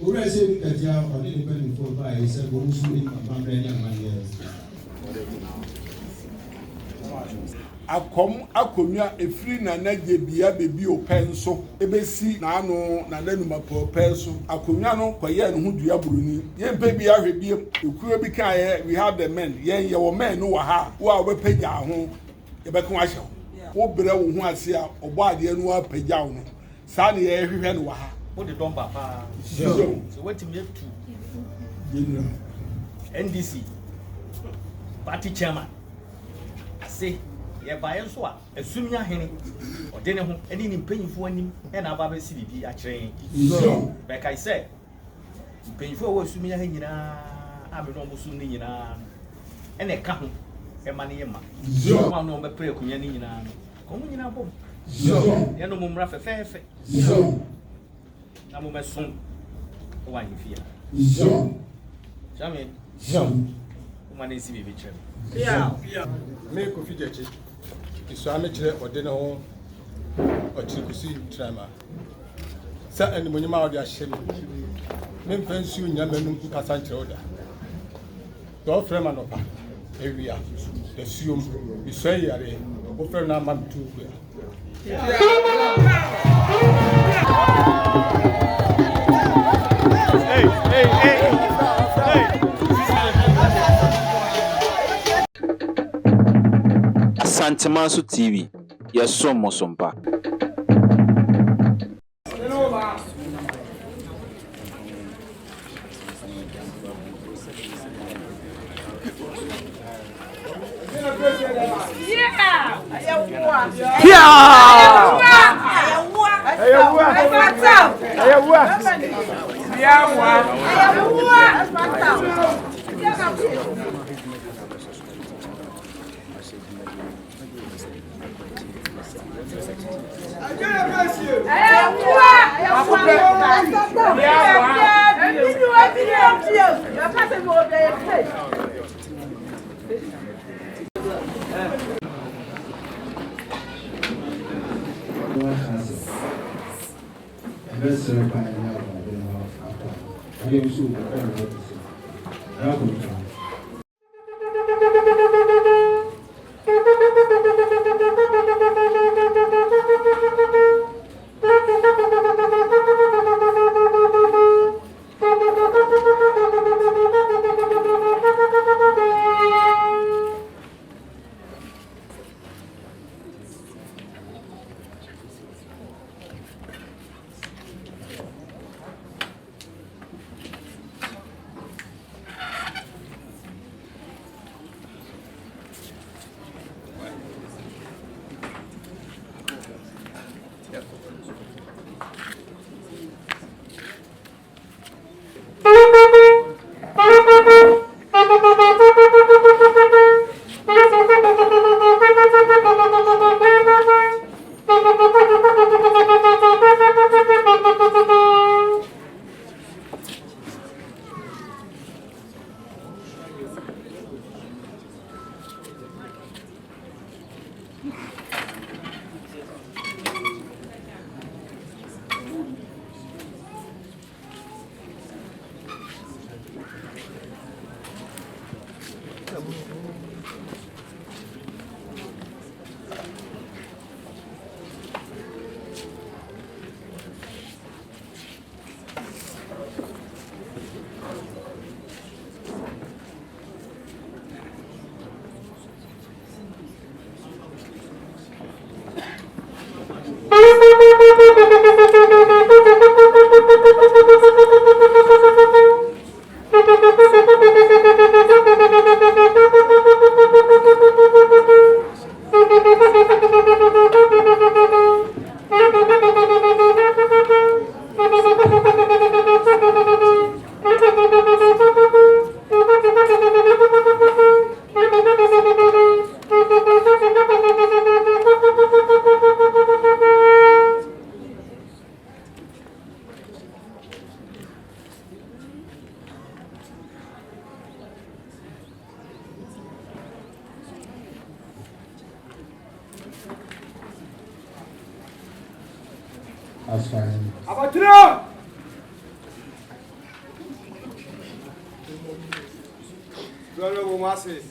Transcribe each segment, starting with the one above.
Ura se bi katia o de pe ni fo ba e se go musu ni mama bre ni amanye. Akom akonwa efiri na naje bia bebi openso ebesi na ano na nanuma openso akonwa no koye no hu dua buruni ye mpe bia hwebie ekuro bi kan ye we have the men ye wo men no wa ha wo a obepagya ho ye be kan ahye wo bre wo hu ase a obo ade no apagya wo no sa ne ye hwehwe no wa ha wo de don papa so wetin me tu general NDC party chairman ase ye baye so a asumya hene ode ne ho eni ni mpanyifo anim e na aba be si bibi a kyerɛ be kai sɛ mpanyifo wo asumya he nyina ame no musu ni nyina ene ka ho e ma ne ye ma ma no be pre akunya ni nyina no ko mu nyina bom ye no mu mra fefefe na mu meson wa yifia jamais uma ne si bibi kyerɛ me ko fi jeje iso ame kire ode ne ho ochikusi trama sa eni monyima ode ahye me mfansi unya manum kasa nkire oda do frema no pa ewia the suom iso yare o frema na mam tu ku Santimanso TV, ya somos sompa. That's fine. Abatira! Honorable Masses.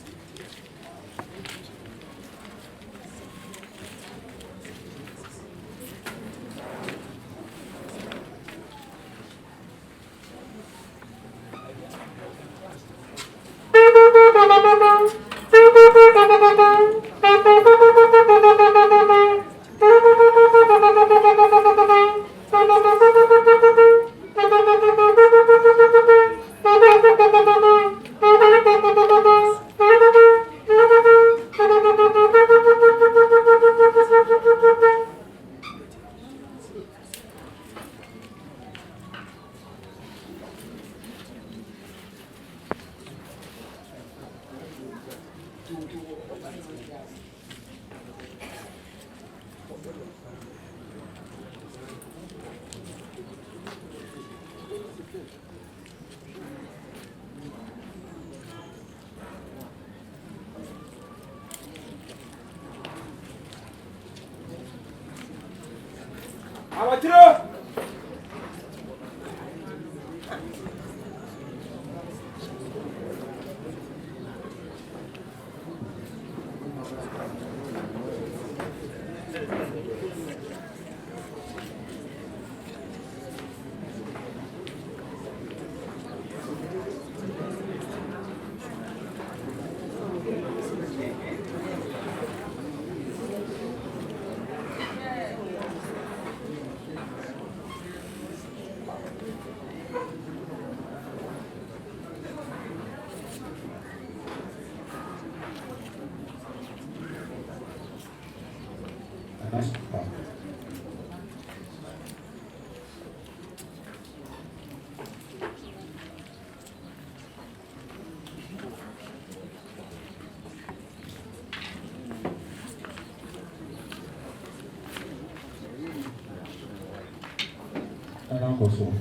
Amatiro! Arankoso.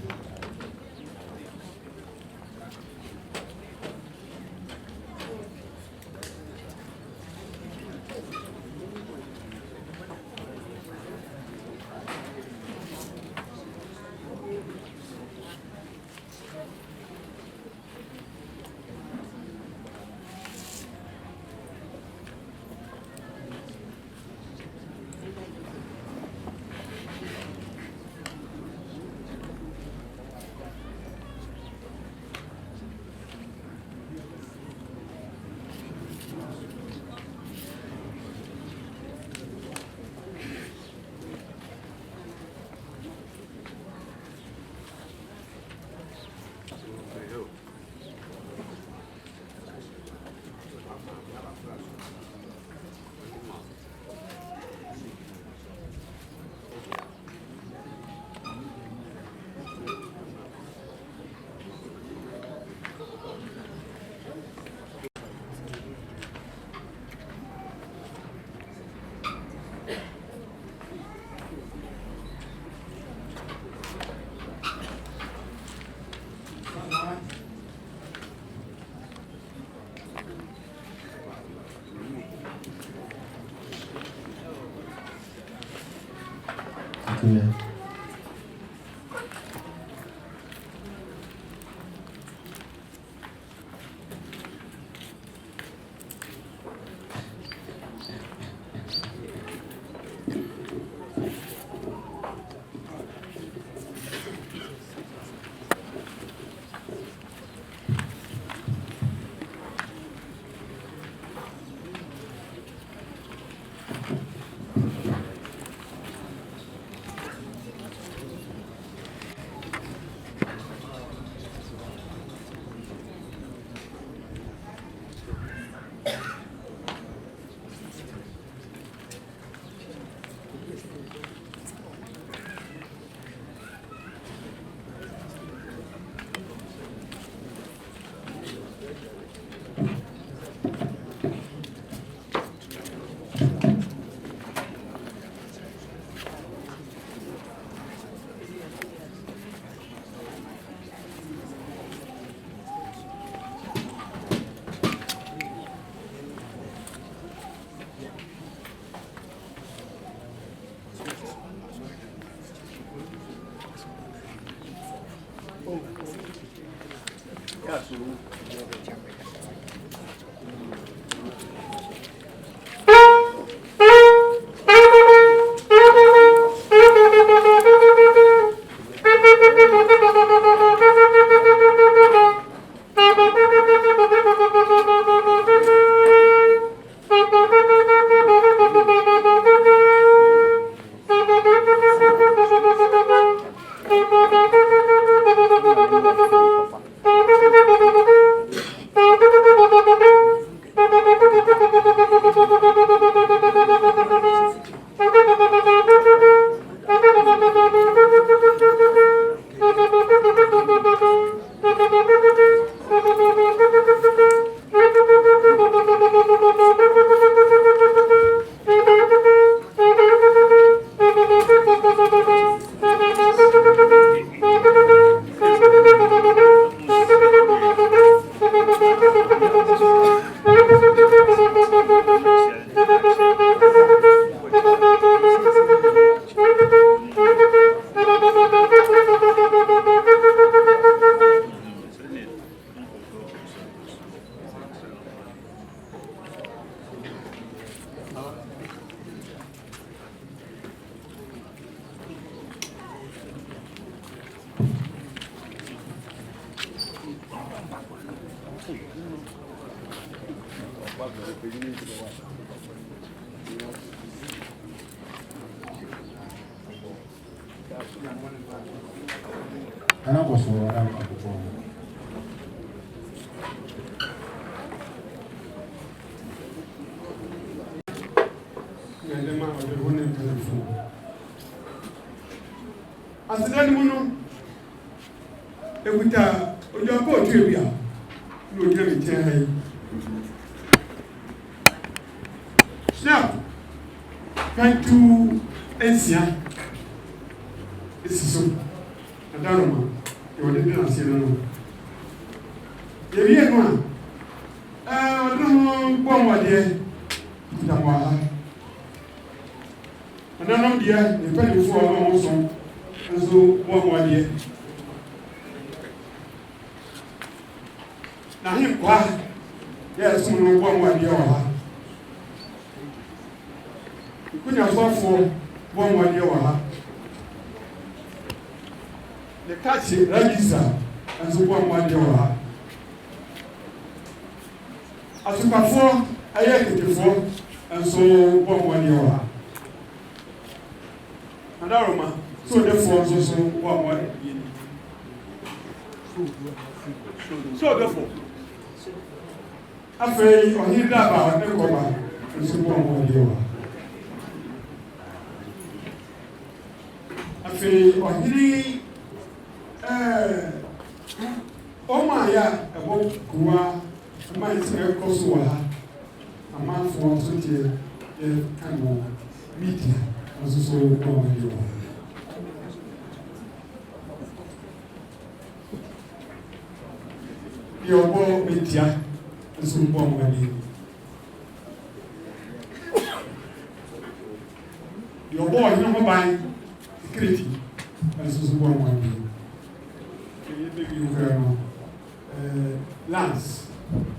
Yeah. Ana boso wala akoko. Ngalema wale wone telefon. Asidani muno ekuta ojo ko otu ebia no je mi tie hai. Snap. Thank you Esia. Esiso. Adaroma. Yo de na se no. Yewie no a odo bon wade kuta kwa. Another dear, the penny for also, and so 1 year. Now, him, why? Yes, someone 1 year. You couldn't have fought for 1 year. The catch register, and so 1 year. As you perform, I had it before, and so 1 year. And Aroma, so therefore, also 1 year. So therefore, after on his lava, no cover, and so 1 year. After on his oh my, yeah, a book, a man's Kosoa, a man for 20 years, kind of meeting. Also, so you your boy media is so bomb when your boy, you know, by security, and so bomb when you know, Lance,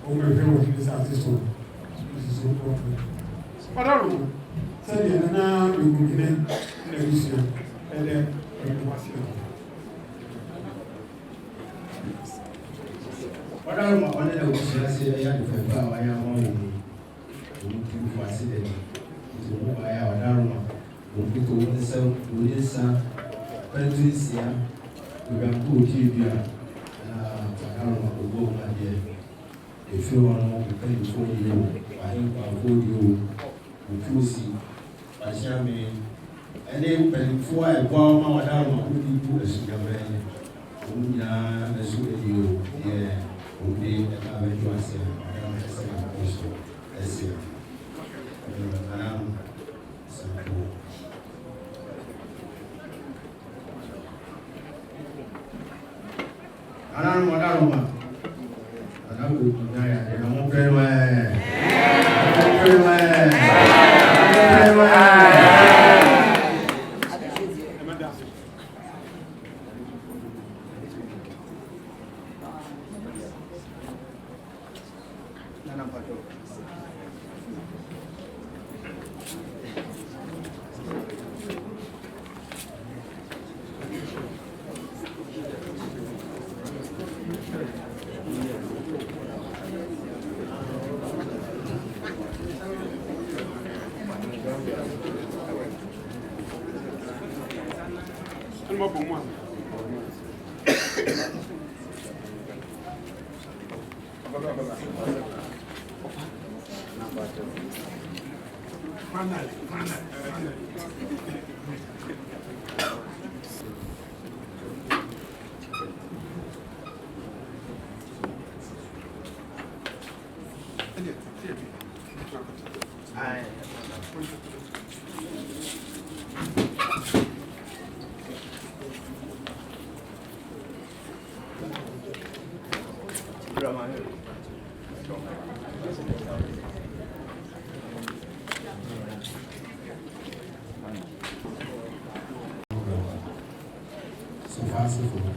or my friend is artist. This is so bomb. But I don't know. Sẹ́ni ẹ̀nà ìgbòmìnà ẹ̀rùsíọ̀ ẹ̀lẹ́ ẹ̀rùwàsíọ̀. Ọ̀dọ́rùn ọ̀nà ẹ̀wùsíọ̀ sí ẹ̀yà ìfẹ̀fà wáyé àwọn òun tí ó fà sílẹ̀ ìtòwò wáyé ọ̀dọ́rùn òun kí kò wọ́n sẹ́ òun sá pẹ́ntú ìsìá ìgbàgbọ́ òjì ìbí ọ̀dọ́rùn ògbó òun adìẹ èfé wọn ìpẹ́ ìfowóyè wáyé ìpàfowóyè òkú sí Ashami, and then before I go, my dad, who do a sugar, Unya, a sugar, yeah, who did a cabbage was here, I am a second question, as here. Alam Madaroma, and I will deny it, and I'm very well. Very well. So fast before.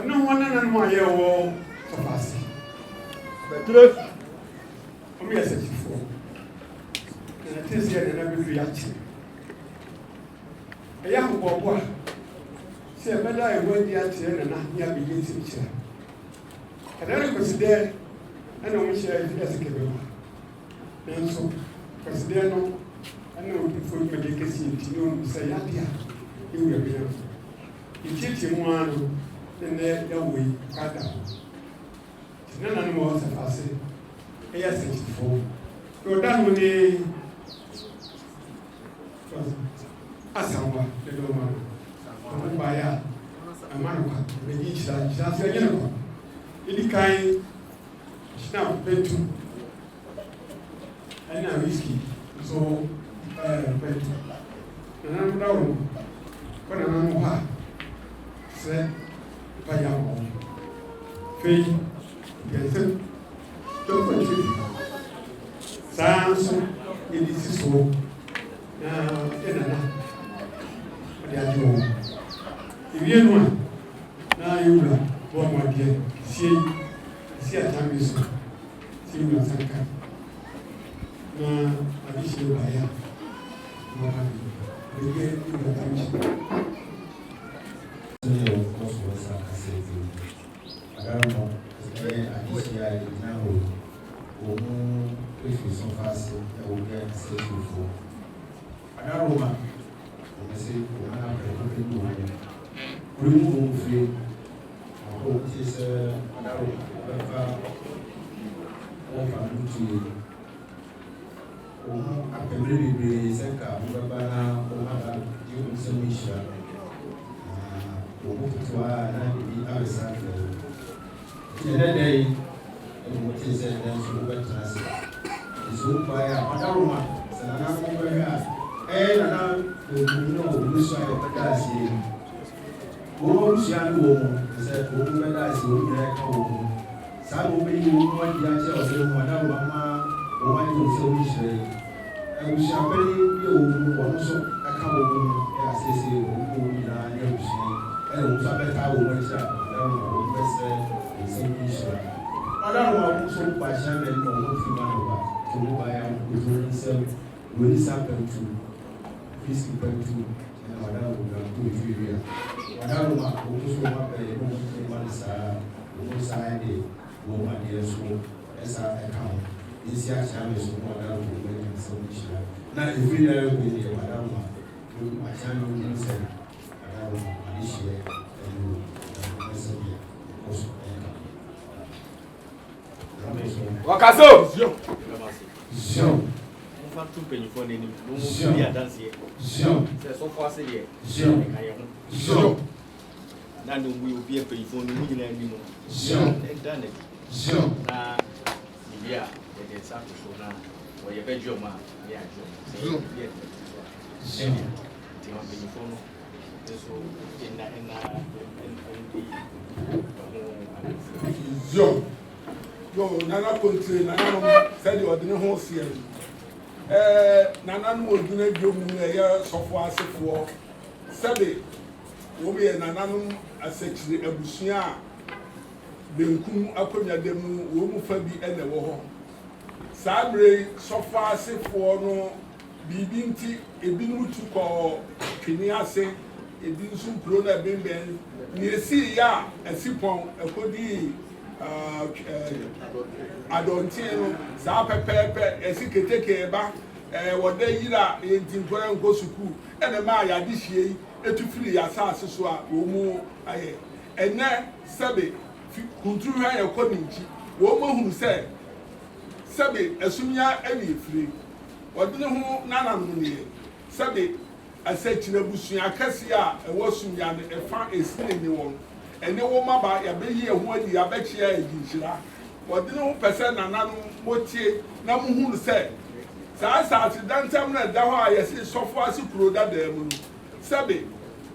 no one and my year war of us. But I'm yes, before. And it is here and every reaction. A young boy, say a better I went the answer and I near begins to each other. And I was there and I wish I had as a cable. And so, President, I know before you make a scene to know, say, yeah, you will be able. You teach him one. And then we cut down. None of us have said, yes, it's before. Go down with the Asawa, the Roman, and by a man, the each that's a general. Any kind, snap, petu, and a whiskey. So, petu. And I'm down. But I don't know why. Say, Payamo. Fei, Getten, Doppeltrip. Samson, it is so. Now, they are doing. If you know, now you are one more day. See a time is see you at Sanka. Now, I wish you by ya. We get you the attention. Of course, was I don't know. I just now. If you so fast, I will get a state before. Another woman, I say, remove free. I hope it is another over a very second, Mabana, Omada, you so mission. Another day, what is said, then so better. It's all by another woman, and another, you know, this side of the gas here. Oh, young woman, said, oh, the gas, you like home. Some will be one yourself, another mamma, or one to so mission. And we shall very you also a couple of years, who will be and we have a tower which is invested another one so by Shannon or what to buy a good himself will happen to physical to and another would do it. Another one also have a woman side woman here so as I account. This year channel is one that will make some issue. Now if we never be there, madam, my channel will say another one. Wakaso! Jean. Fa tu penifo ni no mu bi adanse. Jean. Se so fo ase ye. Jean. Jean. Na no mu obi penifo ni mu nyina ni mu. Jean. E dane. Jean. Na bia e de sa to so na wo ye bejo ma ye ajo. Jean. Jean. Ti ma penifo no. So Yo, Nana country, Nana said you are the whole year. Nana will do a year so far as for Saturday. Will be a Nananum as actually a Bushia. Benkum Akonia Demu, Womu Fabi and the War. Sabre so far as for no Bibinti, a binu to call Kiniase. Ebi nso pro na bemben ni esi ya esipon ekodi adontin no sa pepepe esi keteke ba woda yira entinkora nko suku ene ma ya de hie etufiri ya saase so a wo mu aye ene sebe kunturu ha ya kɔ ninchi wo mu hunu se sebe esumya eni efiri wode ne ho nanam no ne sebe asa kyerɛ busua akɛse a ɛwɔ sumya no ɛfa esine ni wɔn ɛne wɔn maba yɛbɛyi ɛho adi yɛbɛkyia ɛgyinhyira wɔde ne ho pɛ sɛ nananom motie na muhunu sɛ saa asase dantam na ɛda hɔ a yɛsi sɔfo ase kuro dadaa mu no sɛbe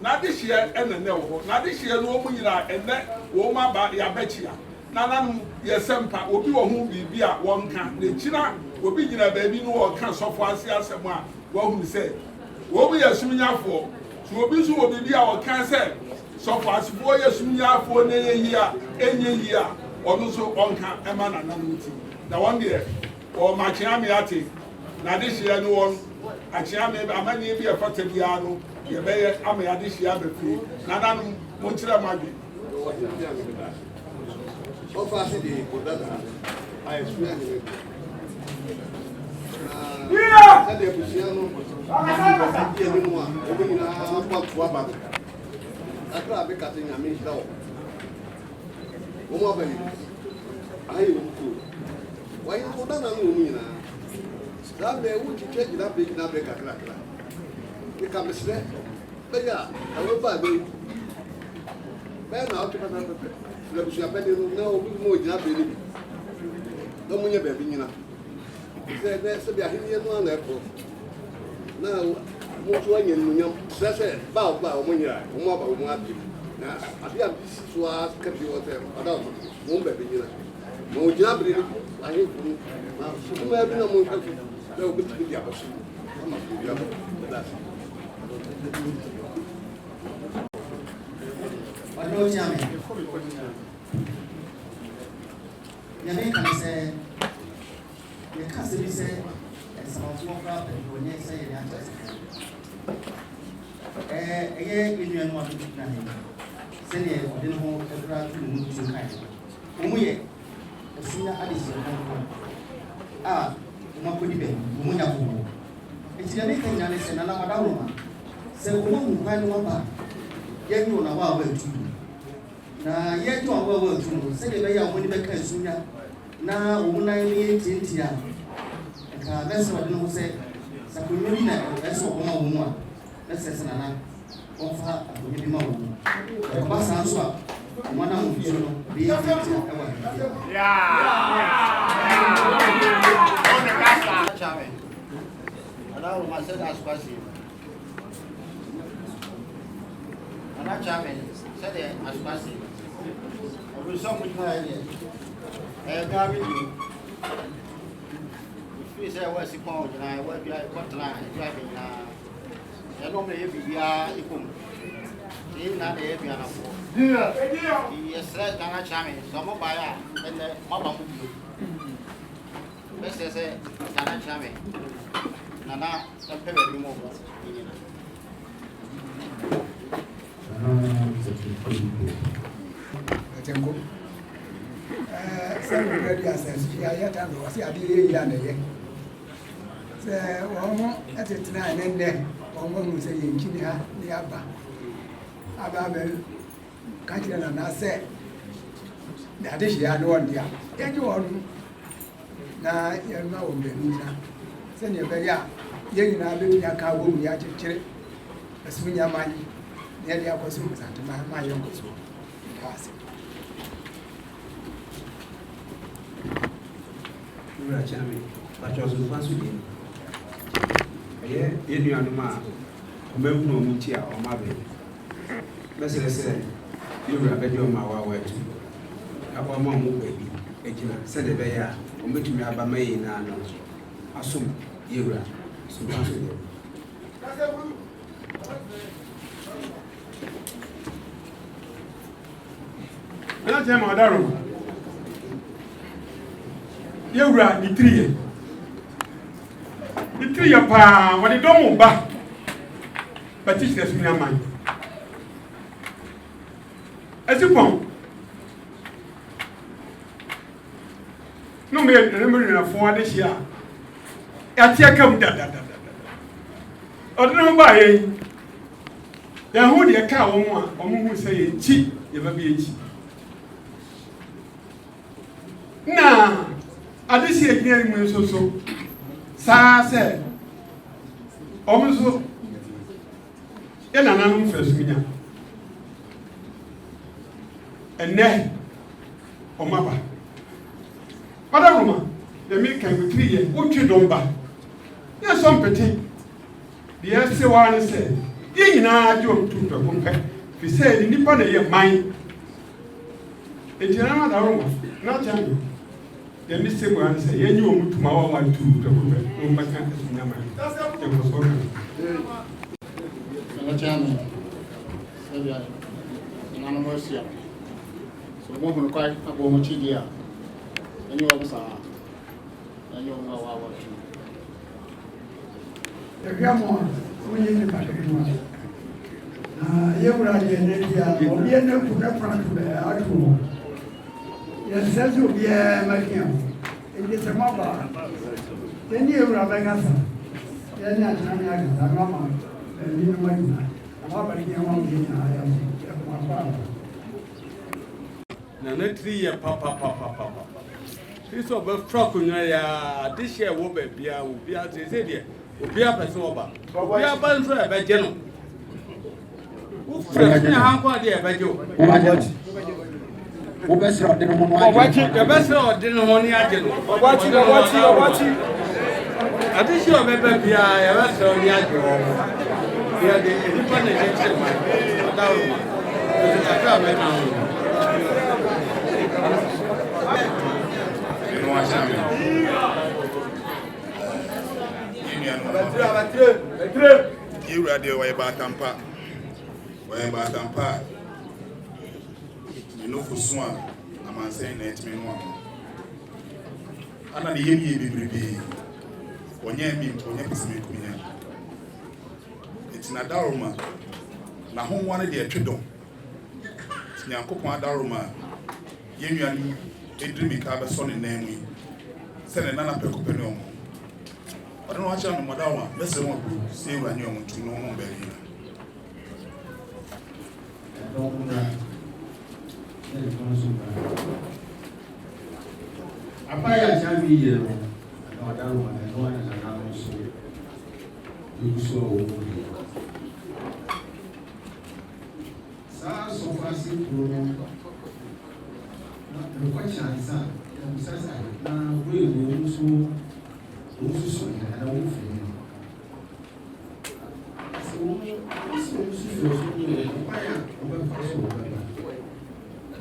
n'adehyeɛ ɛna ne wɔ hɔ n'adehyeɛ no wɔn nyinaa ɛnɛ wɔn maba yɛabɛkyia nananom yɛsɛ mpa obi wɔ ho biribi a wɔnka n'ekyina obi gyina baabi no wɔka sɔfo ase asɛm a wɔhunu sɛ wɔn yɛ sumnyafoɔ so obi nso wɔ biribi a wɔka sɛ sɔfo asefoɔ yɛ sumnyafoɔ na ɛyɛ yie a ɛnyɛ yie a ɔno nso ɔnka ɛma nananom ti na wɔn deɛ wɔn makyeame ate n'adehyeɛ no wɔn akyeame amanneɛ bi ɛfata biara no yɛbɛyɛ ama y'adehyeɛ abɛfie nananom mo nkyerɛ mo adwe. Ɔfa ase de kodada ayɛ sua ne sɛde abusua no adi anim a ɔmo nyinaa akɔ to aba akra abɛkate nyame nhyira wɔ wɔn aba yi ayɛ wɔn kuro wɔayɛ kodada no wɔn nyinaa saa bɛɛ wotwitwa gyina bɛ kakrakra eka mesrɛ bɛyɛ a ɛwɔ ba bɛyi bɛyɛ na ɔtwe pɛpɛpɛ na busua pɛde no na obi mu ogyina bɛ no bi na ɔmo nyɛ baabi nyina sɛ bɛ sɛbi ahenneɛ no ana ɛkɔ na mo nso anya nnunyam sɛ sɛ ba a ɔmo nyira ɔmo aba ɔmo abie na ade a bisi so a kapi wɔ sɛ ɔda ɔmo baabi nyina na ogyina bere no ahemfo no na ɔmo baabi na mo nhwɛ so na obetumi di abɔ so ama biribi abɔ ɛda ase. Ɔdɔ nyame nyame kan sɛ yɛka sɛ bi sɛ ɛsamafoɔ kora pɛdɔnyɛ sɛ yɛne akyɛ sɛ ɛyɛ ɛnua no a bɛtuna he sɛdeɛ ɔde ne ho ɛkora to ne mu tuo kae ɔmu yɛ ɛsunya adehyeɛ kronkron a ɔmakɔdi baabi ɔmu nya foforɔ ɛnti nyame ka nyane sɛ nana wadawroma sɛ ɔmahu kwan no waba yɛnyɛ wo na hɔ a woatu na yɛnyɛ a woatu no sɛdeɛ ɛbɛyɛ a ɔmɔde bɛka asunya na ɔmu nan no yɛntiantia a ɛka bɛsɛ ɔde no ho sɛ sakonnwa bi na ɛsɛ ɔbɔma wɔ mu a na sɛ sɛ nana ɔmfa akonnwa bi ma wɔ mu ɛkɔba saa nso a ɔma no amɔfisuo no bɛyɛ tiatia ɛwɔ Ana chame sede asupasi obiso mutwa ye ga bi ni fi se wa si pon jina wa bi ai kontra bi ai na ya no me ye bibia ikum ni na de ye bi ana fo ye sre kana chame so mo ba ya ene ma ba mu bi be se kana chame nana pe be bi mo bo Tengo sẹ́nu rẹ̀ di àṣẹ̀sí ayé tàbí wọ́n sí àdílé ìyá nẹ̀yẹ sẹ́ wọ́n mọ́ ẹ̀tẹ̀ tí náà nẹ́nẹ́ wọ́n mọ́ mú sẹ́ yẹn kí ni ha ní àbá bẹ̀ káàkiri nà náà sẹ́ dàdé ṣe yá ní wọ́n di à yẹ́jú wọ́n nù náà yẹn náà wọ́n bẹ̀ mí náà sẹ́ni ẹ̀bẹ̀ yá yẹ́n nyinaa bẹ̀ mi yá ká wọ́n mu yá kyerkyeré ẹ̀sùn yá máa yí ní ẹ̀dí akọ́sí mu sàtì máa yọ nkọ́sí káàsì. Wúrà kyámi bàtà ọ̀sùn fún asùn yìí ẹ̀yẹ yẹn nuanom a ọmọ ehun ọmọ ti a ọmọ abẹ bẹsẹsẹ yẹwura bẹdi ọmọ awa awa ẹtu abọ ọmọ ọmọ bẹẹbi ẹgyina sẹdẹ bẹyẹ a ọmọ etumi aba mẹyẹ náà nọ asom yẹwura ọsùn fún asùn yìí. Ana tẹ́ ma ọ̀daràn yẹ́wura ní tiri yẹ paa wọ́n di dọ́mù ba bàtí ṣe sùn ní àmà yìí ẹsì pọ̀n ní ọmọ yẹn ẹ̀rọ mìíràn fún adé ṣe à ẹtí ẹ̀ka mu dàdàdàdà ọ̀dọ́ náà bá yẹ yẹn hó deɛ ká wɔn a wɔn ho sɛ yɛ nkyi yɛ bɛ bi nkyi. Na ade si egyina mu nso so saa sɛ ɔmo nso yɛ nananom fɛ sumnya ɛnɛ ɔmaba ɔdaroma dɛmi kan bitiri yɛ wotwe dɔmba yɛ sɔ mpete deɛ ɛsɛ waa ne sɛ yɛ nyinaa gye ɔtu mpɛko mpɛ fi sɛ nipa na yɛ man enti na adaroma na kyɛn dɛmi sɛ mu ane sɛ yɛnyi wɔn tuma wɔn wa tu mpɛko mpɛ wɔn ba kan ɛsɛ nyama yɛ kɔ sɔrɔ Chairman, anonymous, so one who quite a woman chidia, and you also and you know what the grandma, we need to pass it. You were at the end of the year, no put up front of the article. Yes, that's what we are making. It is a mobile. Then you are a us. Then that's not a mama. And you know what? Na na 3 year papa. This over truck ya this year wo ba bia wo bia say there. Obia person oba. Obia ban so e be je no. Wo fresh na han kwa de e be je o. Wo be sra de no mo no. Obachi, be sra de no mo ni aje no. Obachi. Adisi o be bia ya be sra ni aje o. Yeah, the independent election man. Daruma. The Accra man now. You know what you are there, way back Tampa. Way back Tampa. You know for Swan. I'm saying that me one. And I hear you be. When you meet, when you see me coming. It's na Daruma. Na home one de atwedon. Nyankopon Daruma. Yenuanu edrimi ka be so ne nan mu. Se ne nana pekopeni omo. Odo no acha no Daruma, mese won bro, se ewani omo tu no ho bari. Apa ya jami ye no. Daruma no wana na na so. You so o. So far, see, the question is that we will also and I will feel.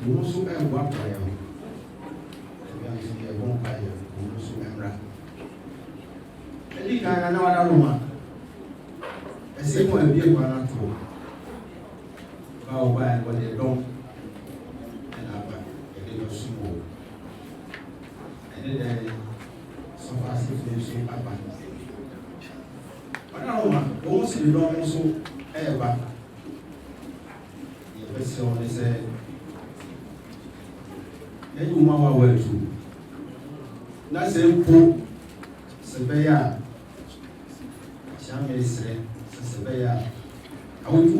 You also have what I am. Any kind of another woman. I say, one be one or by what they don't and they were small. And then so far as if they up. But now, almost the long also ever. The person is a then you mama well too. That's a poor Sabaya. Shammy said, Sabaya. I want to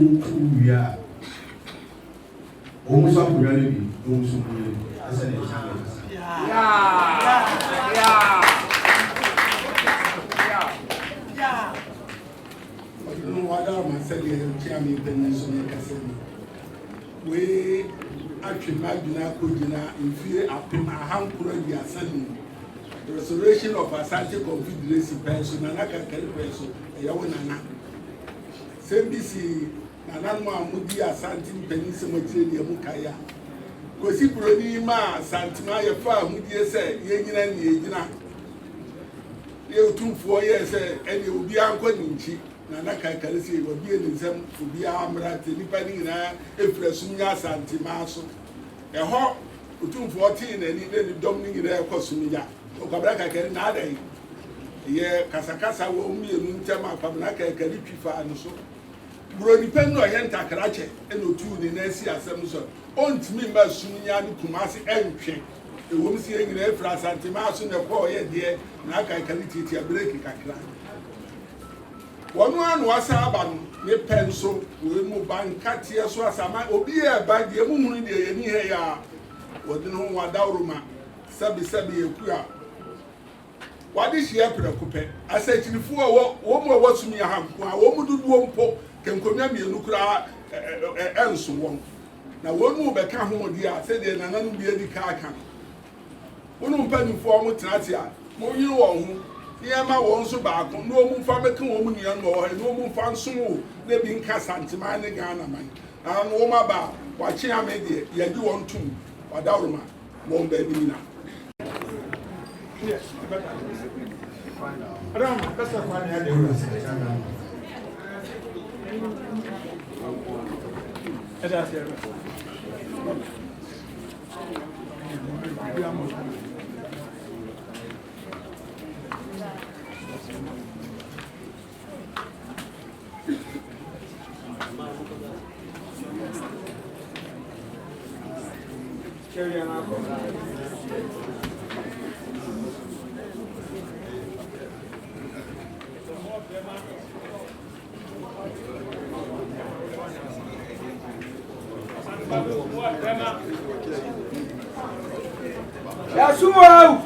we are. Almost up reality, almost as an example. What I'm saying, Chairman Benson Cassini. We actually Magna Kujina in fear of him a handful of your son. The restoration of Asante Confederacy person and I can carry person, a Yawana. CBC. Nananwa mudi Asante penisi mochiri mukaya kosi broni ma santima ye fa mudi ese ye nyina ni egyina ye otumfo ye ese ene obi anko ninchi na nakakale se obi eninsem obi amra te nipa ni na efrasum nya santima so eho otumfo ti na ni dom ni nyina ekosum ya okabra kakere na adai ye kasakasa wo mienu ntema akabra kakere twifa no so Brody Penno Yenta Karache, and Otu, the Nancy Assemson. On to me, Masunya, Kumasi, and Check. The woman seeing in Efra Santimas in the poor dear, Naka Kaliti, a breaking Kakra. One was Aban, ne pencil, we move bank, Katia, so as I might be a bad the woman in the Nia, what the no one Dauruma, Sabi, What is she up in a coupe? I said to the 4 woman was me a ham, a woman do one po. kenkonya mienu kura enso won na wonu beka ho di a se de nananu bi edi ka aka wonu mpanifo mo tenate a mo yiri won ho yema won so baako no mu fa meka won mu nia no ho no mu fa nso wo na bi nka santima ne Ghana man an wo ma ba wa chi amede ye di won tum wadawroma won ba bi na yes better Adam that's a funny idea that's it Yasumo!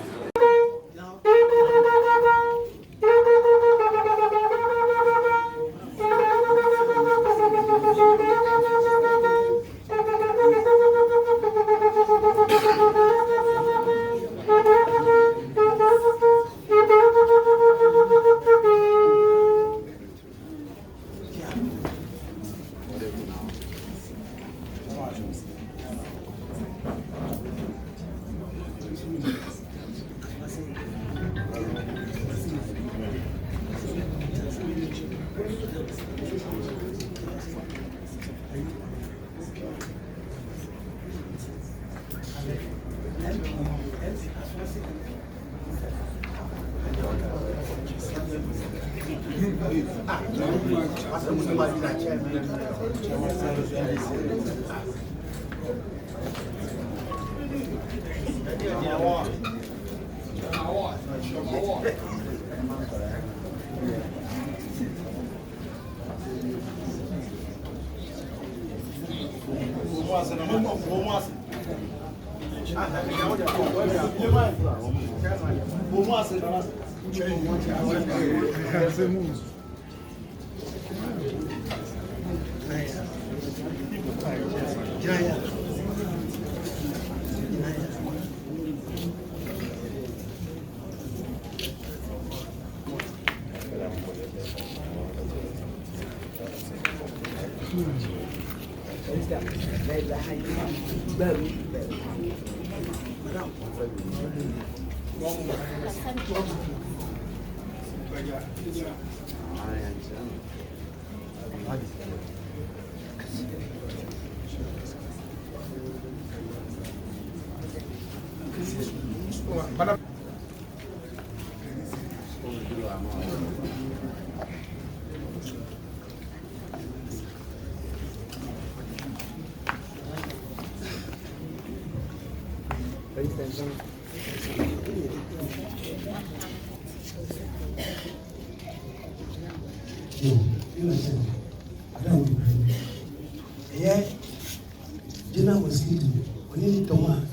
Dinner was good. When you come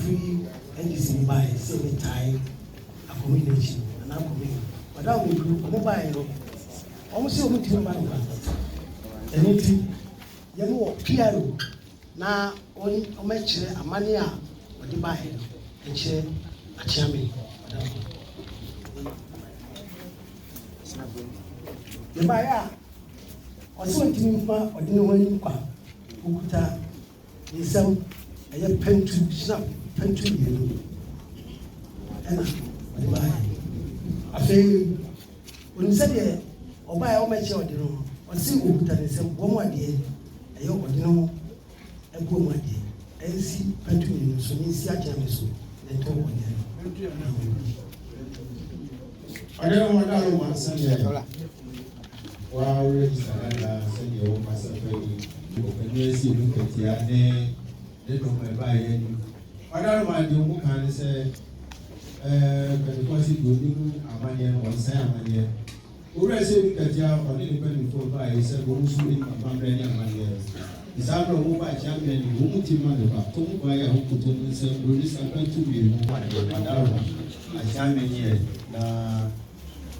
free and is in by same time accommodation and accommodation. But I will do mobile. Almost you will tell my and it you know PRO now on match a mania or the buy and share a chairman. The buyer also went for or didn't want you come. Ukuta ni sam aya pentu snap pentu yelo ena bai afei onisa de oba o meche ode no onsi ukuta ni sam wo mwade aya ode no ego mwade ensi pentu yelo so ni si aja me so ne to ode ade mo da lo ma san ye wa register la san ye wo ma san fe ni si lu ketia ne no me ba ye ni wadaro ma de mu kan se be ko si do ni amanye no san amanye ore se lu ketia o ni be ni fo ba ye se bo su ni ma ba ni amanye isabro mu ba champion ni mu ti ma de ba to mu ba ya hu ko to ni se ro ni sa kan tu bi mu wadaro ma a champion ye na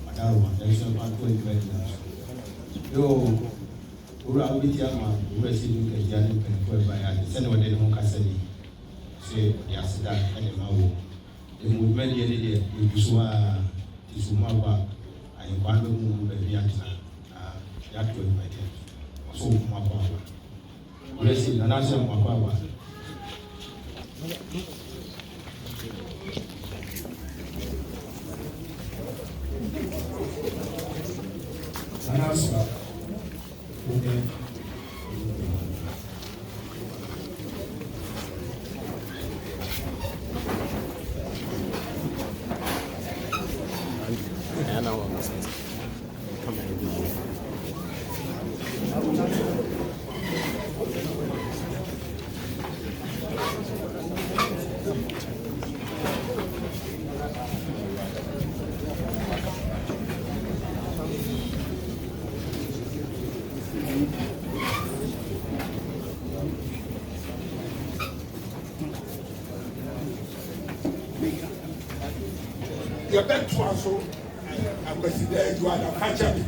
wadaro ma da so ma ko ni be yo owura wobɛti ama owura si no kagyia ne mpanimfoɔ ɛbaeɛ ade sɛne wɔde ne ho kasa ni sɛ ɔde aseda ɛde ma wo mmodwumadeɛ ne deɛ yɛgu so a te so mu aba ayɛnkwan bɛmu baabi atena yɛato adwumadeɛ ɔso mu akɔ aba owura si nanaasɛ mu akɔ aba nanaasɛ yɛbɛtoa so akwasida aduada kakyɛ me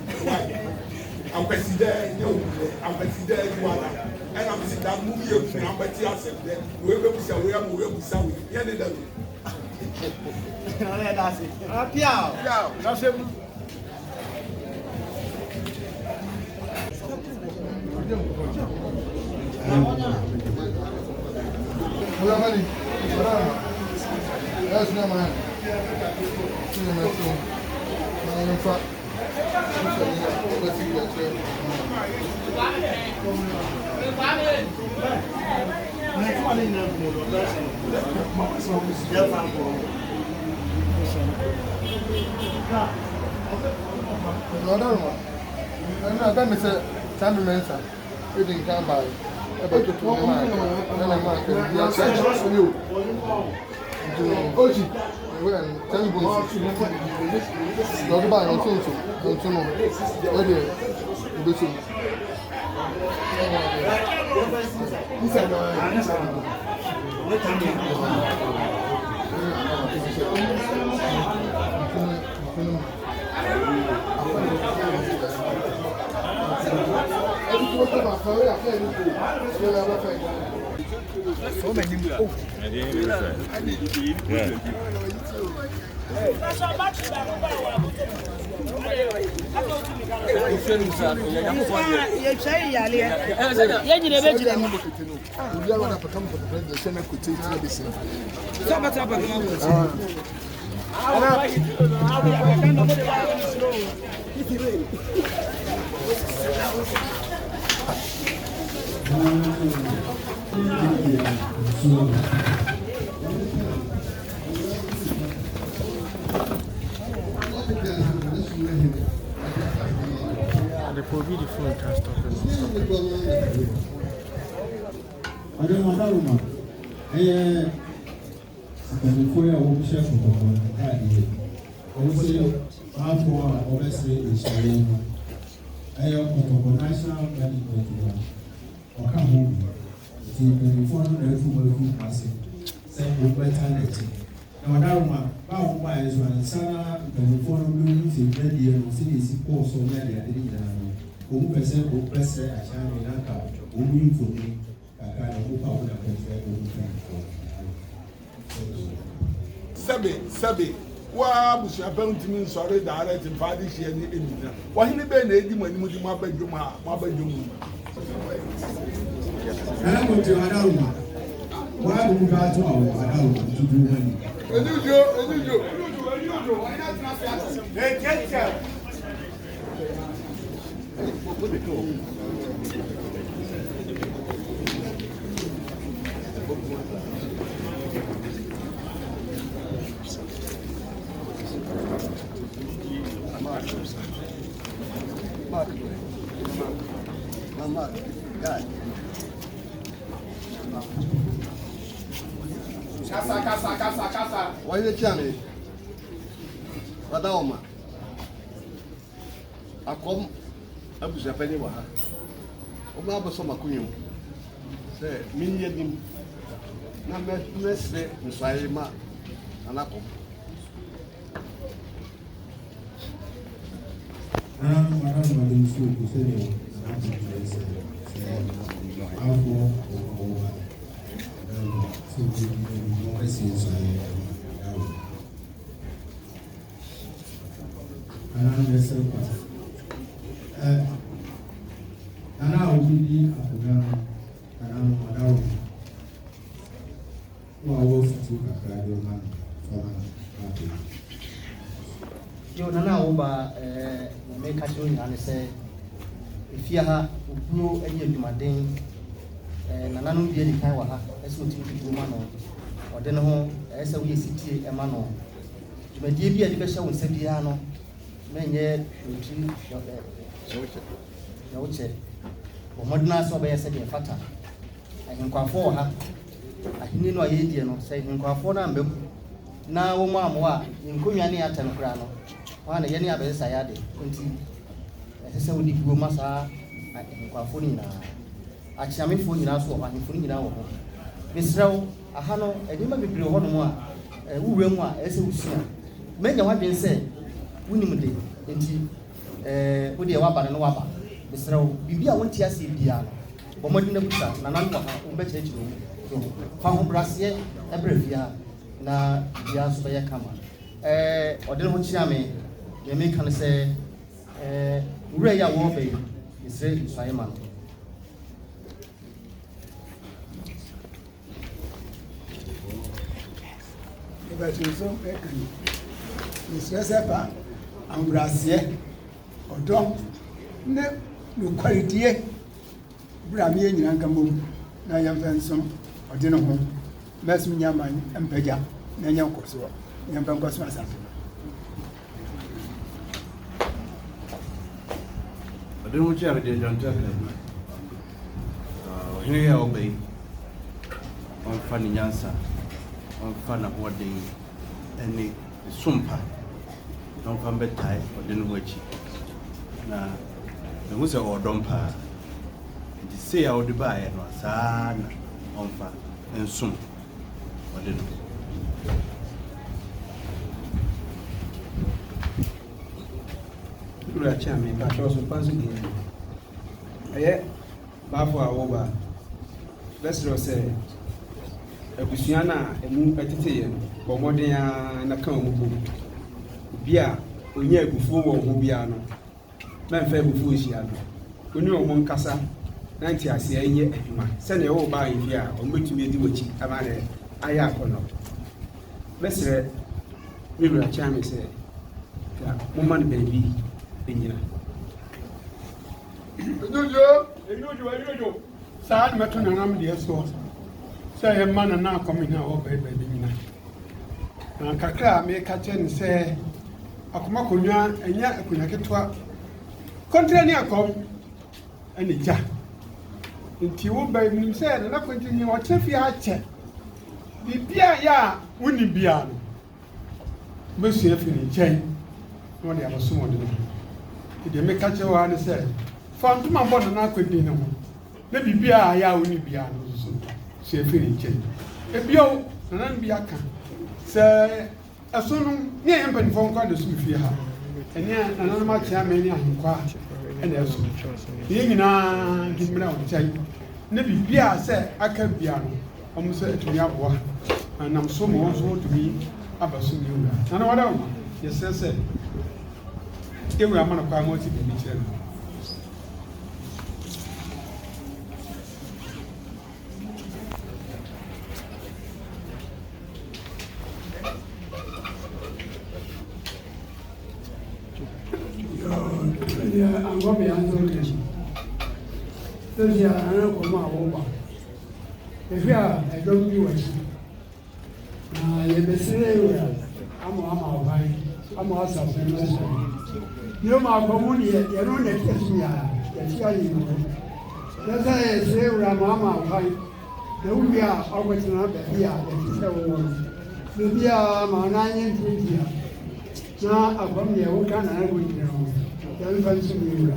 akwasida nyɛ wulɛ akwasida aduada ɛna mesi da mu yɛ kuna bɛte asɛm dɛ wei bɛbusa wei ama wei abusa wei yɛ ne da no Adaruma, mpanimfoɔ a wɔhyɛ kɔkɔɔ ntaadeɛ wɔsɛ maafoɔ a wɔbɛsɛ nhyɛeɛ no ɛyɛ kɔkɔɔ national management a ɔka ho bi nti mpanimfoɔ no na afu wɔafu ase sɛ wɔbɛta n'akyi na Adaruma ba a wɔbaeɛ so ansa na mpanimfoɔ no bɛhu sɛ dwadeɛ no sɛdeɛ ɛsi kɔɔ so ne ade ade ne nyinaa no wɔn pɛ sɛ wɔbɛsɛ ahyɛn no na nka wɔn yi mfoni Sɛbe waa busuapɛn ntumi nsɔre daara ti nfa de hyia ne enyina wɔhene bɛyɛ na edi mu anim di mu abɛdwom ha mu abɛdwom mu. ɛna mo ti Adaruma waa mo ba to awo Adaruma tutu wani. Enyujo. Kasa. Why chame? Adaruma. Akom abusuapɛni wɔ ha. Ɔmo abɛsɔ makunyo. Sɛ minye dim. Na mɛsɛ nsɔre ma anakom. Adaruma dem so ko sɛ Yo nana oba make a show and say if you have blue and you madin nana no be the kind wa ha as we think to man or then ho as we city e man no me die bi a de be hye won sabia no menye ntri yo che o modna so be yese de fata ahinkwafo ha ahini no ayedie no say hinkwafo na mbem na wo maamo a nkonwa ne atan kura no wana yene abesa yade nti sese wodi guo masa hinkwafo ni na achiamefo nyina so ho ahifo nyina wo ho mesrawo aha no edima bibire ho no mu a wuwe mu a ese usua menya wadwen se wunim de nti wodi e waba no waba mesrawo bibia wonti ase bia no bomodi na buta na nan wa ha wo be kyekye wo fa ho brase ebrefia na bia so be kama odel ho chiame ye me kan se wure ya wo be Israel Isaiman so Israel pa ambrase odo ne no quality bra me nyina nka mom na yam fansom ode no ho mesum nyama mpaja na nya nkoso nyam nkoso asa ode no chi ade jonta hini ya obey on fani nyansa on fana hode eni sumpa don fa betai ode no wachi na me se odompa di se ya ode ba ye no sana on fa ensum ode no Ura chame ba so pasu gi aye ba fo awoba lesro se abusuana emu atiteye bomoden na kan mu bo bia onye agufu wo ho bia no na mfa agufu ohia no oni omo nkasa na nti ase enye adwuma se na wo ba yi a o metumi edi wachi amane aya akono lesre ura chame se ya mo man baby enyina Ejojo saa meto na nam de so say e man na akomi na o be nyina na kakra me ka chen say akoma konwa enya akonya ketwa kontra ni akom ani ja nti wo ba nim say na kontinyi o chefi a che bibia ya woni bia no mesu efi ni chen no de abaso de no de me ka che wa ni say fantuma bo na akwedi ne ho na bibia ya woni bia no so se efi ni chen ebio na nan bia ka se asonu ne empani fon kwa de su fi ha ene na nan ma chia me ni ahinkwa ene eso ye nyina gimra o chai ne bibia se aka bia no omo se etumi aboa nam so mo so tumi abaso ni ura na wada o ye se ewu amana kwa mo ti bi chere Angome anzoleni. Sisi ana koma woba. Efia edomi wasi. Na yebesire ura ama obai. Ama asa fenose. Yo ma komuni ye no ne kesia. Kesia yi no. Sasa yesire ura ama obai. De ubia ogwetina be bia de se wo. De bia ma na nyin tudia. Na abam ye wo kana na go nyina. Yan fansi ni ura.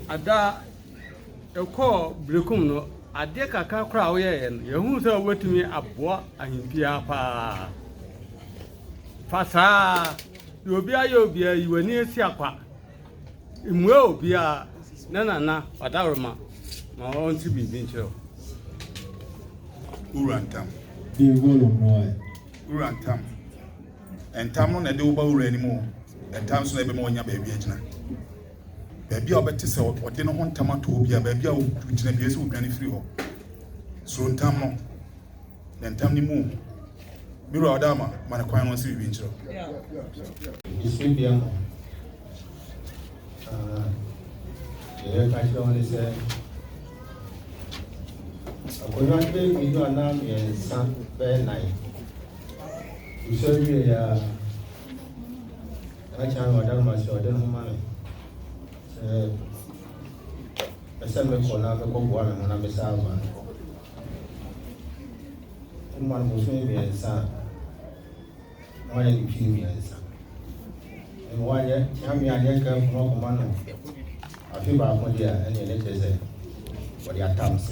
Ada eko brekum no ade kaka kra wo ye no ye hu se wetumi aboa ahimpia pa Fasa Yobia Yobia, you were near Siapa. Imwo Bia Nana, Adarma, my own to be venture. Urantam. The volume, no. Urantam. And Tam on a do bow anymore. And Tam's never more your baby. Baby, I'll bet to say what didn't want Tamato be a baby which never will granny free. So Tam, then Tam ni move. Miro Adama, Manaquan was in venture. It's been the Catch said, I could not be with your name and some very night. You saw me I can't order myself, I don't know money. I said, me call now, one and I'm a salver. One was maybe a son. One in the females. And why, I'm your come from Command. I feel about one year and your letters for the attempts.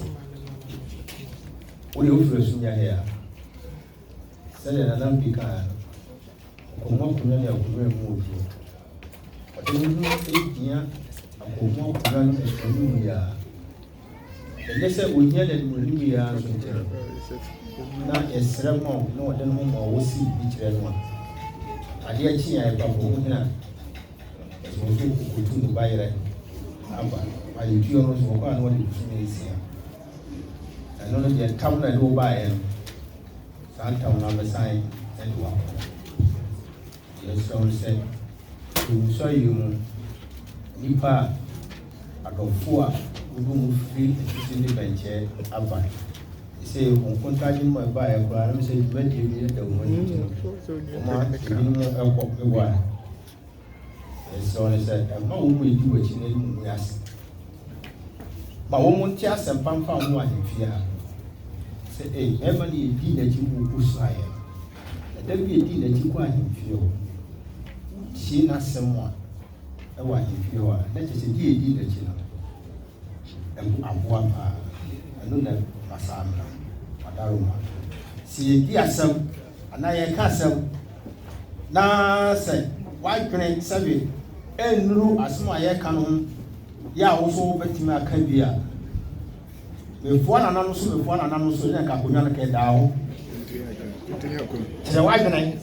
What do you feel in your hair? Said another big kind. Come up to me, I will remove you. But you know, 8 years, I will more run a new year. The lesson we hear that will be a winter. Now, a ceremony, no, then home or will see each one. I dear Chia, I will go as we do buy it. I do not know what it is here. I know the town I go by him. Santown number sign and walk. Yes, someone said, you saw you, Nipa, I go 4, we move free in the bench. Abba. He said, on contacting my buyer, but I'm saying, 20 years the woman. So I said, I'm not going to do what you need to ask. But one tears and pump out one in fear. Say, hey, Emily, a deed that you will push fire. Let there be a deed that you want in fear. She not someone. I want in fear. That is a deed that you know. And I'm one. I don't know Masama, Madaruma. See, dear son, and I can't say. Now, say, why can't say? And no, as my canon, ya also bet me a cabia. Before an announcement, before an announcement, and Capuana came down. The white night.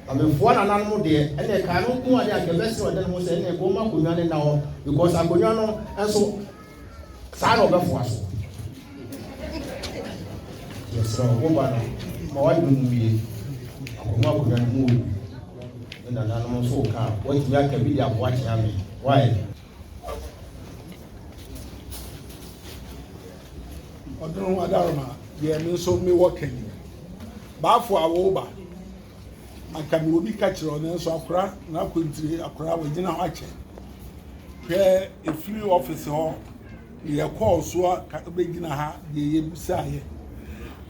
And before an animal there, and they cannot go at the best of them was any Goma Kunani now, because Aguano and so sign of the force. Yes, so my wife wouldn't be Goma Kunani move. In an animal so car, what you can be watching me. Why? I don't know what Darma, yeah, me so me working. But for our over, and can we be catching on us? So Accra, now country, Accra, we didn't watch it. Where a few officer, we are called so begin a ha, the Yebusai.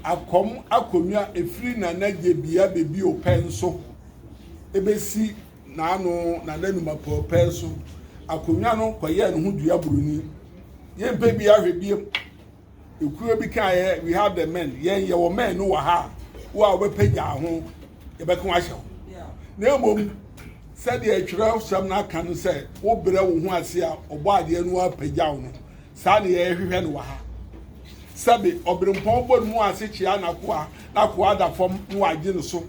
I come, a free Nana Jebia baby or pencil. Ebesi na ano na lenuma pɔpɛ akonya no kɔyɛ no ho dua buruni yɛn pɛ bi ahwɛ ekuro bi kan we have the men yɛn yɛ wɔ men no wɔ ha wo a wɔbɛpɛgya ho yɛbɛka ahyɛ na emom sɛdeɛ atwerɛ sɛm na aka no sɛ wo brɛ wo ho ase a ɔbɔ adeɛ no apɛgya wo no saa ne yɛhwehwɛ no wɔ ha sɛbe ɔbrempɔn bɔ no mu ase kyia na koa da fam no agye no so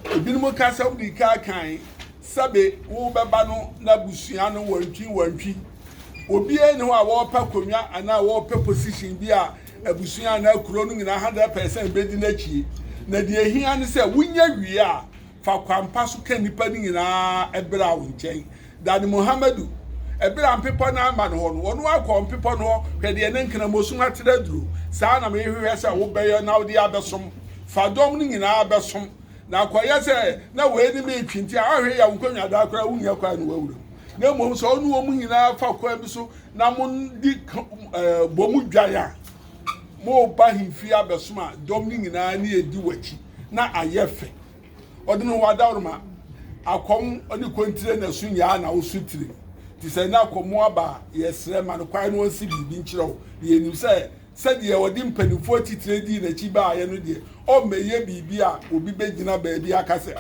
ebinum ka sɛ wodi ka kan sabe wo bɛba no na busua no wantwi obi eni ho a wɔpɛ konwa ana wɔpɛ position bi a abusua na akuro no nyina 100% bedi n'akyi na de ehia ne sɛ wunya wie a fa kwampa so ka nipa ni nyina ebra wo nkyɛn dani Muhammadu ebra mpepo na ama no ho no wɔno akɔ mpepo no hwɛ de ne nkena mosum atere duro saa na me hwehwɛ sɛ wo bɛyɛ na wo de abesom fa dom no nyina abesom na akoya se na we ni me twinti ahwe ya nkonwa da akora wunya kwa no wawuro na mom so onu wo nyina fa kwa bi so na mo di bomu dwaya mo ba himfi abesoma dom ni nyina ni edi wachi na ayefe odino wadaruma akom oni kontire na sunya na wo sutire ti se na akomo aba yesre ma no kwa no si bibi nkyerɛw ye nim se said ye were dim penny 40 trade na chiba ya no de o meye bibi a obi begina baabi aka se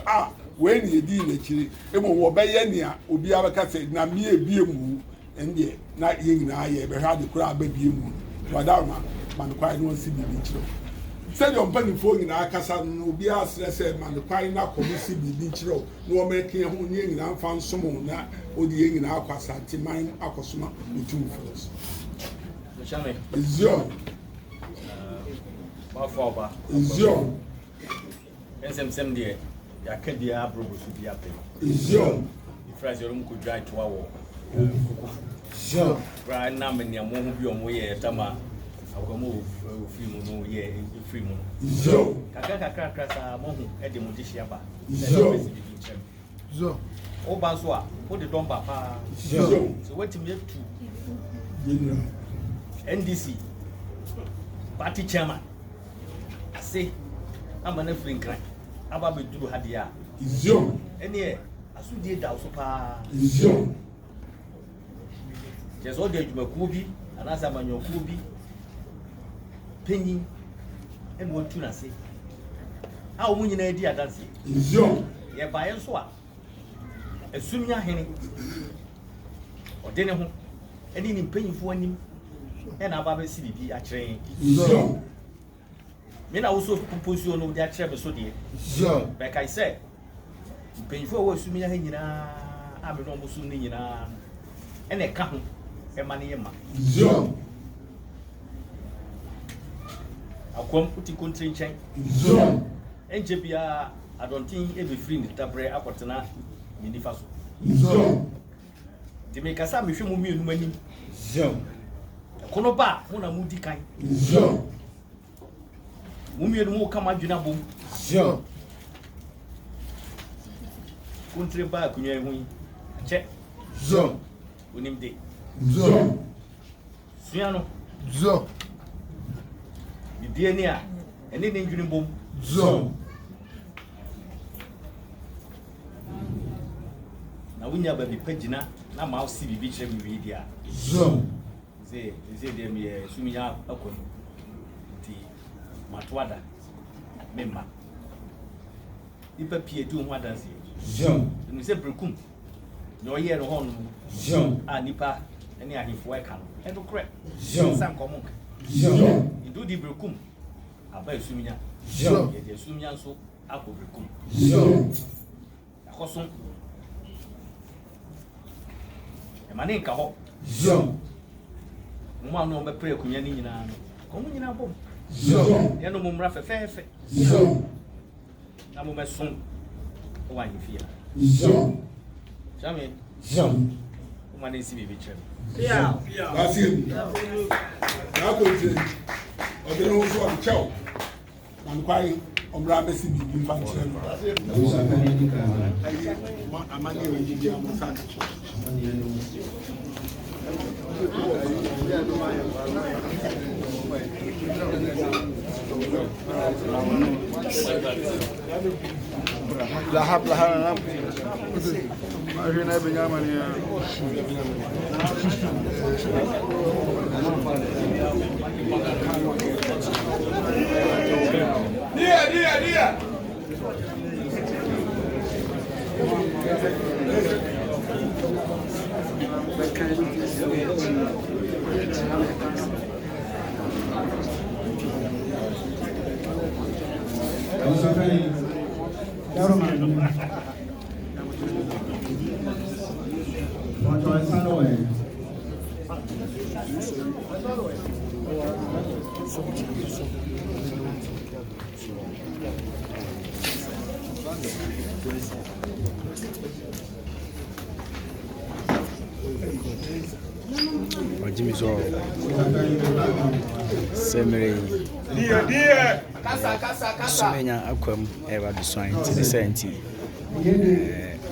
when ye di na chiri e mo wo beye nea obi abaka se na me ebiemu ende na ye nyina ye be ha de kura ababiemu wadarma man kwai no si bibi chiro said your penny phone nyina aka sa no obi asre se man kwai na komisi bibi chiro no o meke ho nye nyina mfa nsomo na odi ye nyina akwasa timan akosoma otum fulos Chame. Zion. Mafoba. Zion. Ensem de ya kadia abrobo su bi ape. Zion. Ifraze rum ko dry to awo. Zion. Bra na me ne mo hu bi omo ye tama akomo ofiri mu no ye ofiri mu. Zion. Kakra sa mo hu e de mo di hia ba. Zion. Zion. O ba so a o de don ba pa. Zion. So wetin me tu. General. NDC party chairman ase amana free crime aba be duru hadia Zion ene asudie da so pa Zion jeso de adwumakuo bi anasa manyokuo bi penyi ene wotu na se a wo nyina di adanse Zion ye bae so a esumnya hene odene ho ene ni mpanyifo anim ena aba be si bibi a kyerɛ Zion me na wo so proposal no de a kyerɛ be so de Zion be kai sɛ mpanyifo wo asumi ya nyina a me no mo so ni nyina ena ka ho e ma ne yema Zion akwam uti kontri nkyɛn Zion enje bia adontin e be free ni tabre akotena ni nifa so Zion de me kasa me hwɛ mu mienu manim Zion kono ba mo na mu di kan Zion mu mienu mu kama dwuna bom Zion kontri ba kunwa ehu che Zion onim de Zion sua no Zion bibie ni a ene ne ndwene bom Zion na wunya ba bi pagina na ma o si bibi kyerɛ mi wi dia Zion ze de mi sumiya akon ti matwada memma ipa pie du ho adanse Zion no se brekum no ye no ho no Zion nipa ene ahifo e ka no e do kre Zion san komo Zion idu di brekum aba sumiya Zion ye de sumiya so akọ brekum Zion akoso e mane nka ho Zion mo no be pre kunya ni nyina no ko mo nyina bom Zion ye no mo mra fefefe Zion na mo meson o wa yefia Zion Chame Zion o ma ne si bibi kyerem Basim na ko je o de no so akyɛw man kwai omra be si bibi fa kyerem amani e ndi dia mo sa lahap mahina Benjamin ya dia Jimmy so semere dia sumenya akwam eba do so anti the senti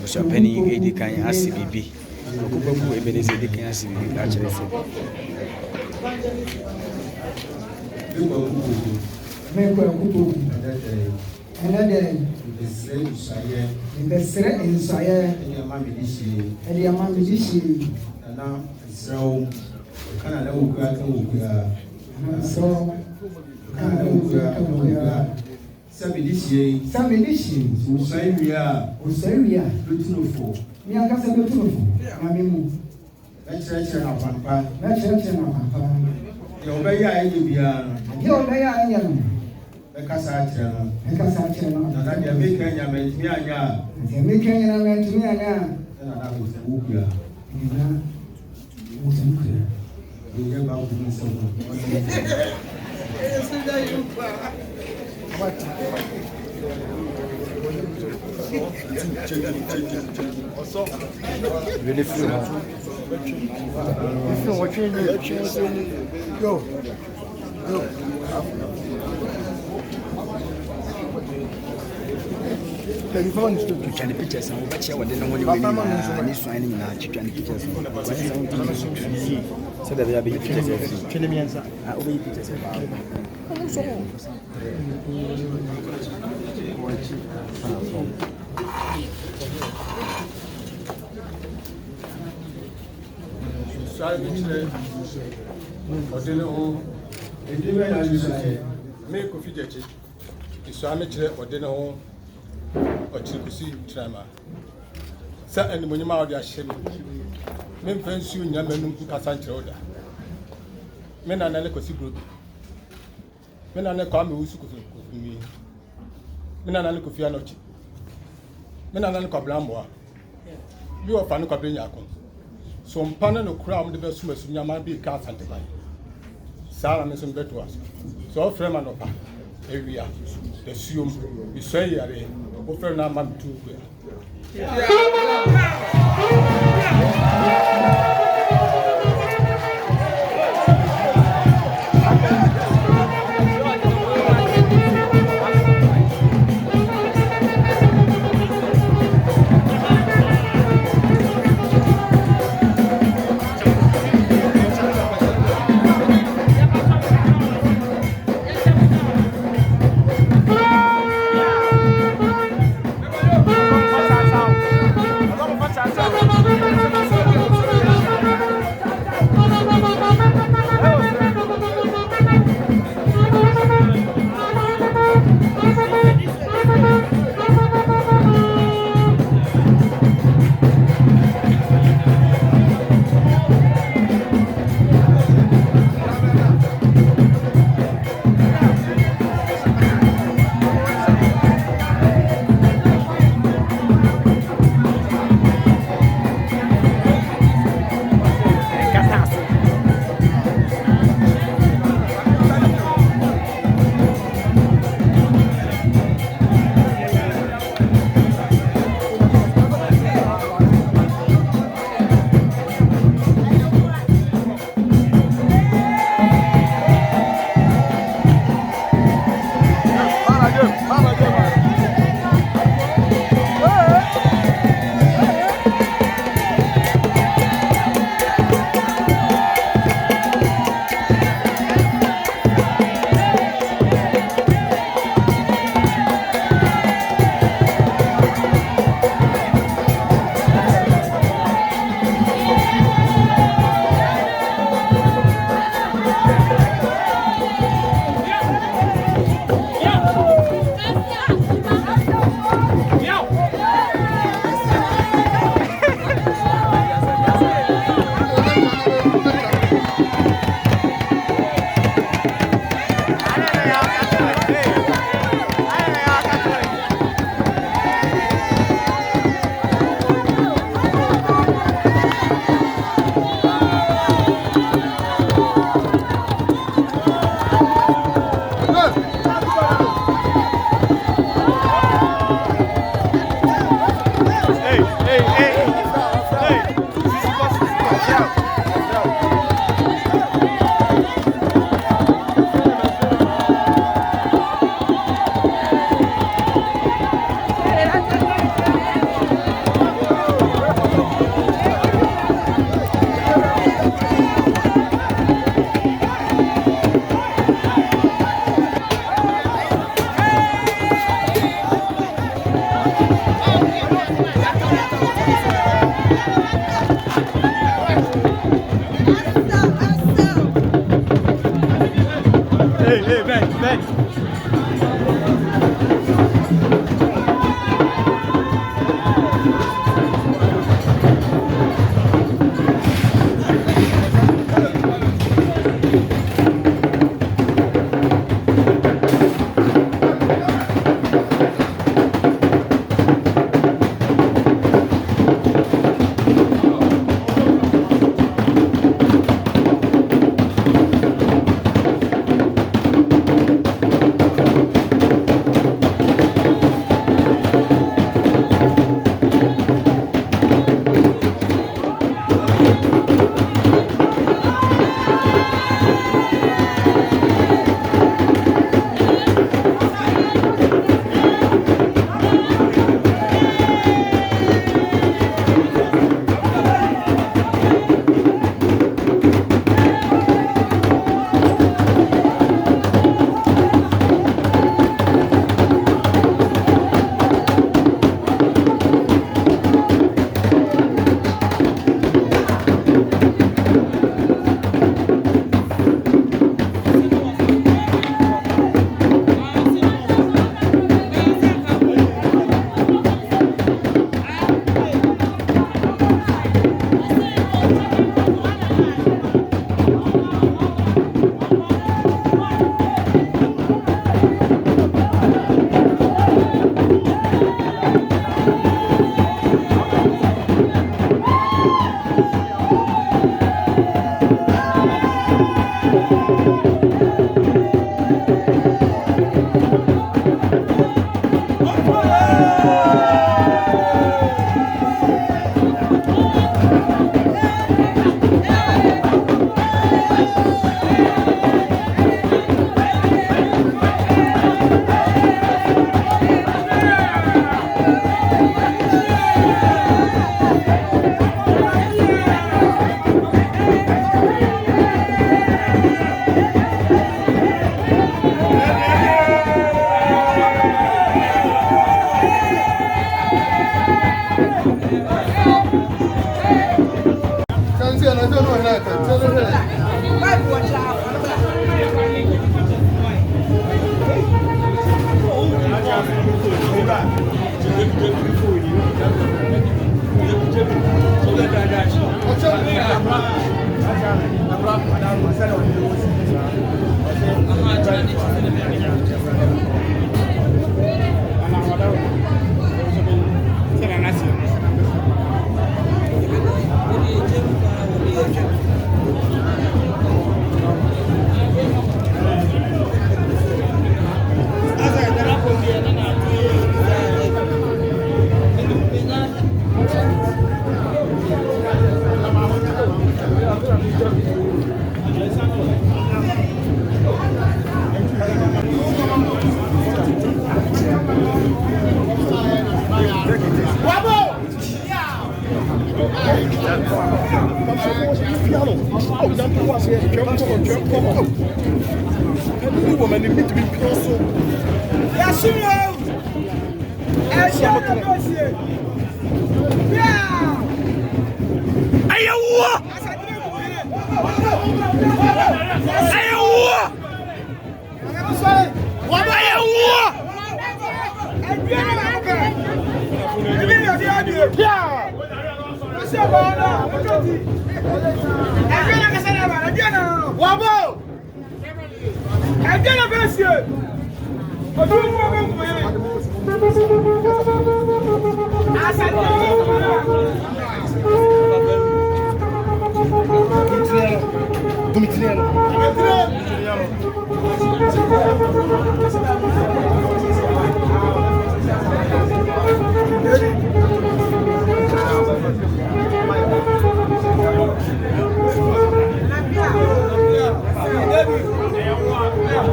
so pani edi kan asibibi okubabu ebeneze edi kan asibibi ka kire so meko akubu enade besre insaye edi amamidisi na Israel kana da wuka kan wuka So, Samedi, Usairia, Lutinofo, Miakasa Lutinofo, Amimu, that's na papa, that's na papa. Yobaya Ibiana, Yobaya Yan, the Casatra, the Casatra, and I make a Mania, the making a man to me, and I was a Whoopia. We never out to someone. Really feel Go. Twitwa ne pictures na wobɛkyɛ wɔde no wɔde wani ne suan ne nyinaa twitwa ne pictures sɛ da bia bɛyɛ pictures afi twene miɛnsa a wobɛyɛ pictures afi Sorry, ọdịnị hụ mee kofi jechi isu ame kyerɛ ọdịnị hụ ọkyerɛ kusi trama sɛ animonyam a wɔde ahyɛ mu memfa nsuo nya m'anum nkasa nkyerɛ wo da me nana ne Kwasi Brodo me nana ne Kwame Wusu Kofi me nana ne Kofi Anokye me nana ne Kwabena Mboa bi wɔfa ne Kwabena Nyako so mpana no kura am de be suma su nyama bi ka santeban sara me so beto aso so o frema no pa ewia de suom bi so yare o frema na ma tu Hey, Ben.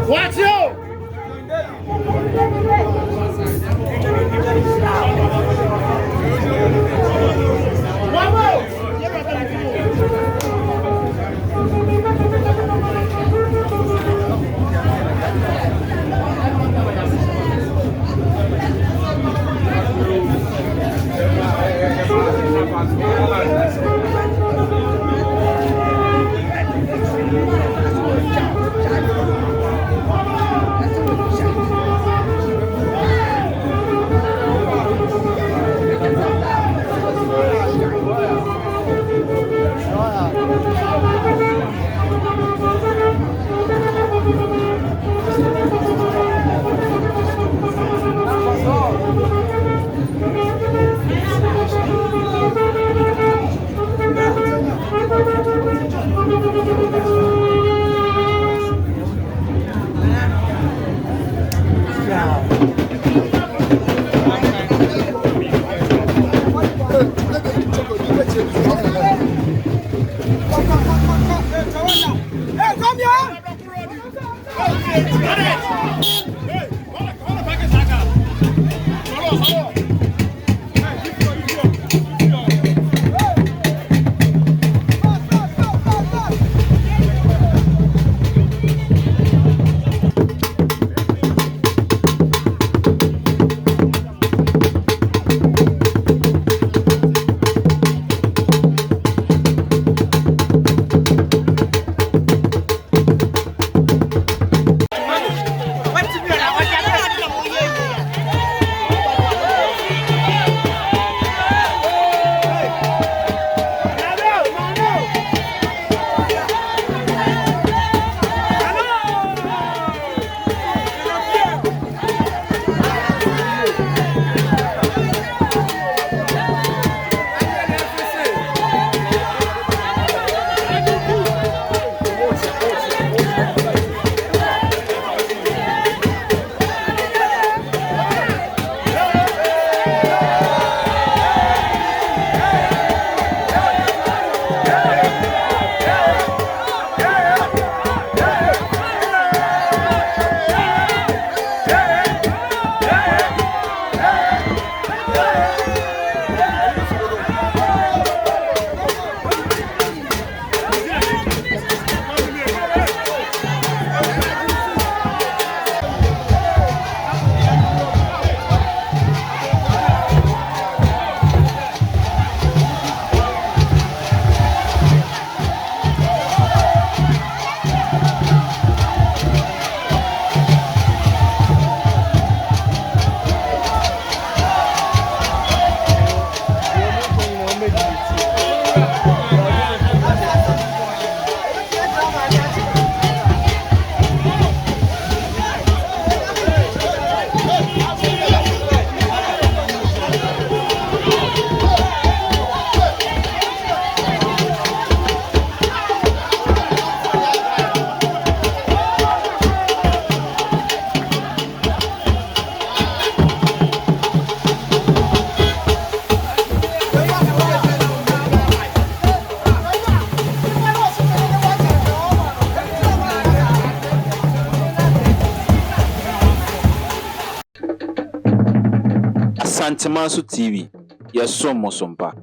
Watch you! One more! Asantemaso TV, yes, so Mosompa.